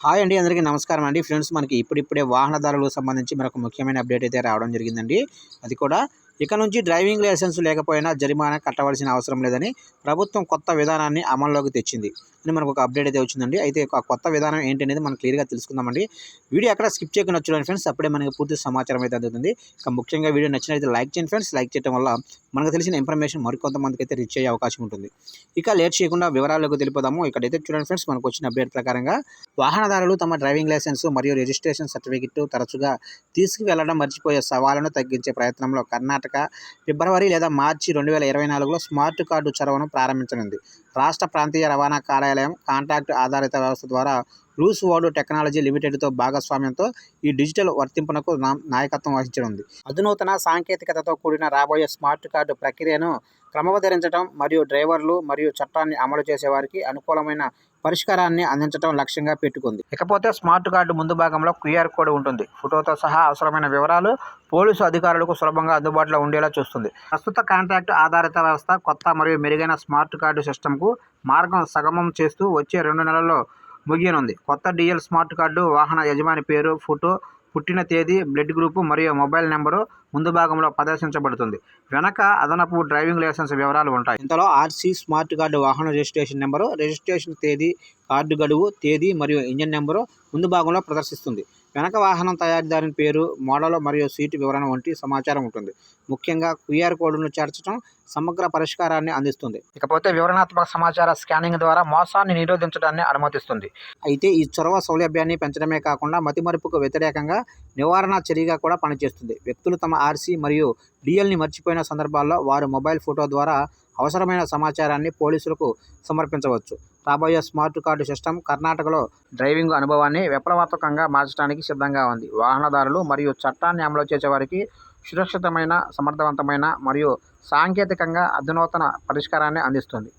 Hi అండి. అందరికీ నమస్కారం అండి. ఫ్రెండ్స్, మనకి ఇప్పుడిప్పుడే వాహనదారులకు సంబంధించి మరొక ముఖ్యమైన అప్డేట్ అయితే రావడం జరిగిందండి. అది కూడా ఇక నుంచి డ్రైవింగ్ లైసెన్స్ లేకపోయినా జరిమానా కట్టవలసిన అవసరం లేదని ప్రభుత్వం కొత్త విధానాన్ని అమల్లోకి తెచ్చింది అని మనకు ఒక అప్డేట్ అయితే వచ్చిందండి. అయితే ఆ కొత్త విధానం ఏంటనేది మనం క్లియర్‌గా తెలుసుకుందామండి. వీడియో ఎక్కడ స్కిప్ చేయకుండా చూడండి ఫ్రెండ్స్. అప్పుడే మనకి పూర్తి సమాచారం అయితే అందుతుంది. ఇక ముఖ్యంగా వీడియో నచ్చినట్లయితే లైక్ చేయండి ఫ్రెండ్స్. లైక్ చేయడం వల్ల మనకు తెలిసిన ఇన్ఫర్మేషన్ మరికొంతమందికి అయితే రీచ్ అయ్యే అవకాశం ఉంటుంది. ఇక లేట్ చేయకుండా వివరాల్లోకి వెళ్ళిపోదాము. ఇక్కడైతే చూడండి ఫ్రెండ్స్, మనకు వచ్చిన అప్డేట్ ప్రకారంగా వాహనదారులు తమ డ్రైవింగ్ లైసెన్స్ మరియు రిజిస్ట్రేషన్ సర్టిఫికెట్ తరచుగా తీసుకువెళ్లడం మర్చిపోయే సవాలును తగ్గించే ప్రయత్నంలో కర్ణాటక ఫిబ్రవరి లేదా మార్చి 2024లో స్మార్ట్ కార్డు చొరవను ప్రారంభించనుంది. రాష్ట్ర ప్రాంతీయ రవాణా కార్యాలయం కాంట్రాక్ట్ ఆధారిత వ్యవస్థ ద్వారా రూల్స్ వరల్డ్ టెక్నాలజీ లిమిటెడ్తో భాగస్వామ్యంతో ఈ డిజిటల్ వర్తింపునకు నాయకత్వం వహించనుంది. అధునాతన సాంకేతికతతో కూడిన రాబోయే స్మార్ట్ కార్డు ప్రక్రియను క్రమబద్ధరించడం మరియు డ్రైవర్లు మరియు చట్టాన్ని అమలు చేసే వారికి అనుకూలమైన పరిష్కారాన్ని అందించడం లక్ష్యంగా పెట్టుకుంది. ఇకపోతే స్మార్ట్ కార్డు ముందు భాగంలో క్యూఆర్ కోడ్ ఉంటుంది. ఫోటోతో సహా అవసరమైన వివరాలు పోలీసు అధికారులకు సులభంగా అందుబాటులో ఉండేలా చూస్తుంది. ప్రస్తుత కాంట్రాక్ట్ ఆధారిత వ్యవస్థ కొత్త మరియు మెరుగైన స్మార్ట్ కార్డు సిస్టమ్కు మార్గం సగమం చేస్తూ వచ్చే 2 నెలల్లో ముగియనుంది. కొత్త డిజిటల్ స్మార్ట్ కార్డు వాహన యజమాని పేరు, ఫోటో, పుట్టిన తేదీ, బ్లడ్ గ్రూపు మరియు మొబైల్ నెంబరు ముందు భాగంలో ప్రదర్శించబడుతుంది. వెనక అదనపు డ్రైవింగ్ లైసెన్స్ వివరాలు ఉంటాయి. ఇంతలో ఆర్సీ, స్మార్ట్ కార్డు, వాహన రిజిస్ట్రేషన్ నెంబరు, రిజిస్ట్రేషన్ తేదీ, కార్డు గడువు తేదీ మరియు ఇంజిన్ నెంబరు ముందు భాగంలో ప్రదర్శిస్తుంది. వెనక వాహనం తయారీదారు పేరు, మోడల్ మరియు సీటు వివరణ వంటి సమాచారం ఉంటుంది. ముఖ్యంగా క్యూఆర్ కోడ్ను చేర్చడం సమగ్ర పరిష్కారాన్ని అందిస్తుంది. ఇకపోతే వివరణాత్మక సమాచార స్కానింగ్ ద్వారా మోసాన్ని నిరోధించడాన్ని అనుమతిస్తుంది. అయితే ఈ చొరవ సౌలభ్యాన్ని పెంచడమే కాకుండా మతిమరుపుకు వ్యతిరేకంగా నివారణ చర్యగా కూడా పనిచేస్తుంది. వ్యక్తులు తమ ఆర్సీ మరియు డిఎల్ని మర్చిపోయిన సందర్భాల్లో వారు మొబైల్ ఫోటో ద్వారా అవసరమైన సమాచారాన్ని పోలీసులకు సమర్పించవచ్చు. రాబోయే స్మార్ట్ కార్డు సిస్టమ్ కర్ణాటకలో డ్రైవింగ్ అనుభవాన్ని విప్లవాత్మకంగా మార్చడానికి సిద్ధంగా ఉంది. వాహనదారులు మరియు చట్టాన్ని అమలు చేసే వారికి సురక్షితమైన, సమర్థవంతమైన మరియు సాంకేతికంగా అధునాతన పరిష్కారాన్ని అందిస్తుంది.